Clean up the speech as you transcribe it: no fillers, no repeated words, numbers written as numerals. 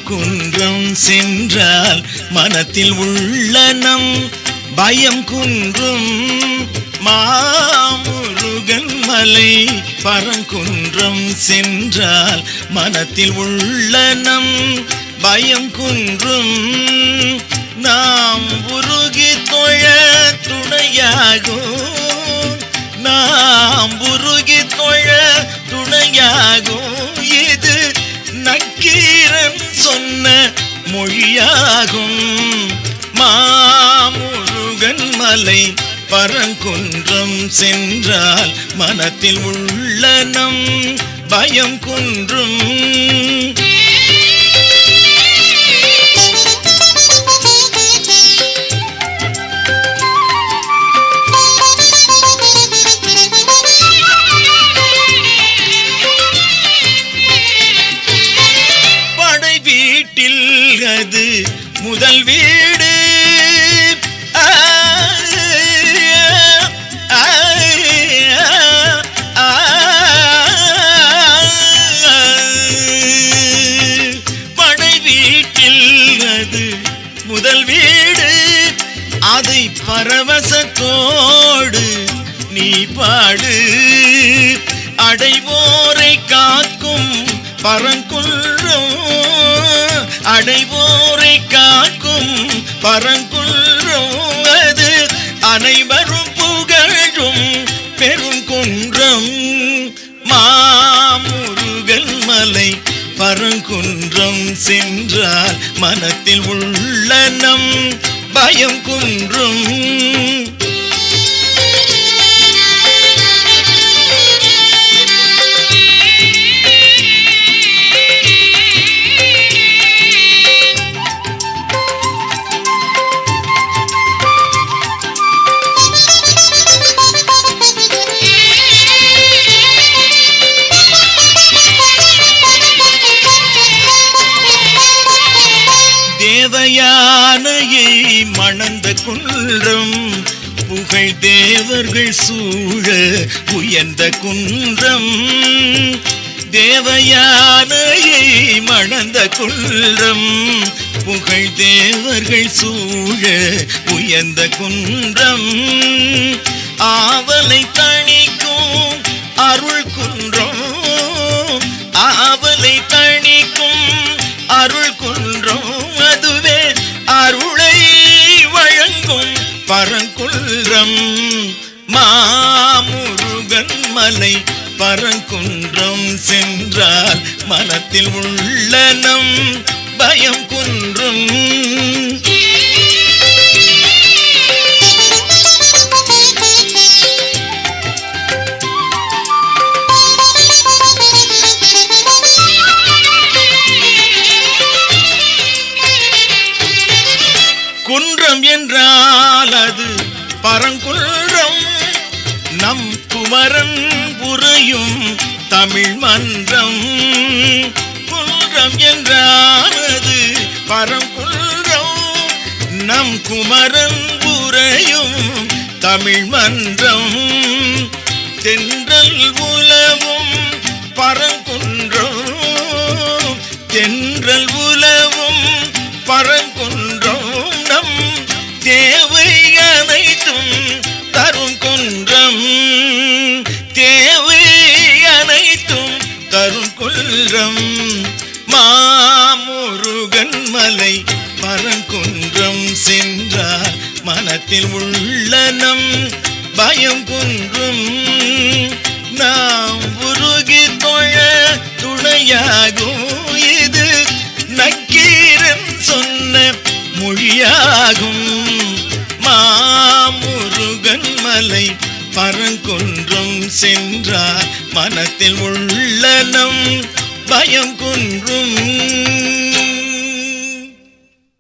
பரங்குன்றம் சென்றால் மனத்தில் உள்ள நம் பயம் குன்றும். மாமுருகன் மலை பரங்குன்றம் சென்றால் மனத்தில் உள்ள நம் பயம் குன்றும். நாம் உருகி தொழ துணையாகும், நாம் உருகி தொழ துணையாகும். இது நக்கீரன் சொன்ன மொழியாகும். மாமுருகன் மலை பரங்குன்றம் சென்றால் மனத்தில் உள்ள நம் பயம் குன்றும். படை வீட்டில் அது முதல் வீடு, முதல் வீடு. அதை பரவசத்தோடு நீ பாடு. அடைவோரை காக்கும் பரங்குன்றம், அடைவோரை காக்கும் பரங்குன்றம். அது அனைவரும் புகழும் பெருங்குன்றம். மாமுருகன் மலை பரங்குன்றம் சென்றால் மனத்தில் உள்ள நம் பயம் குன்றும். தேவயானையை மணந்த குன்றம், புகழ் தேவர்கள் சூழ உயர்ந்த குன்றம். தேவயானையை மணந்த குன்றம், புகழ் தேவர்கள் சூழ உயர்ந்த குன்றம். ஆவலை தணிக்கும் அருள் குன்றம், ஆவலை தணிக்கும் அருள் குன்றம். அதுவே அருளை வழங்கும் பரங்குன்றம். மாமுருகன் மலை பரங்குன்றம் சென்றால் மனத்தில் உள்ள நம் பயம் குன்றும். குன்றம் என்றால் அது பரங்குன்றம். நம் குமரன் உறையும் தமிழ் மன்றம். குன்றம் என்றால் அது பரங்குன்றம். நம் குமரன் உறையும் தமிழ் மன்றம். தென்றல் உலவும் பரங்குன்றம், தென்றல் உலவும் பரங்குன்றம். நம் தேவை அனைத்தும் தரும் குன்றம், தேவை அனைத்தும் தரும் குன்றம். மாமுருகன் மலை பரங்குன்றம் சென்றால் மனத்தில் உள்ள நம் பயம் குன்றும். நாம் உருகி தொழ துணையாகும். இது நக்கீரன் சொன்ன மொழியாகும். மாமுருகன் மலை பரங்குன்றம் சென்றார் மனத்தில் உள்ள நம் பயம் குன்றும்.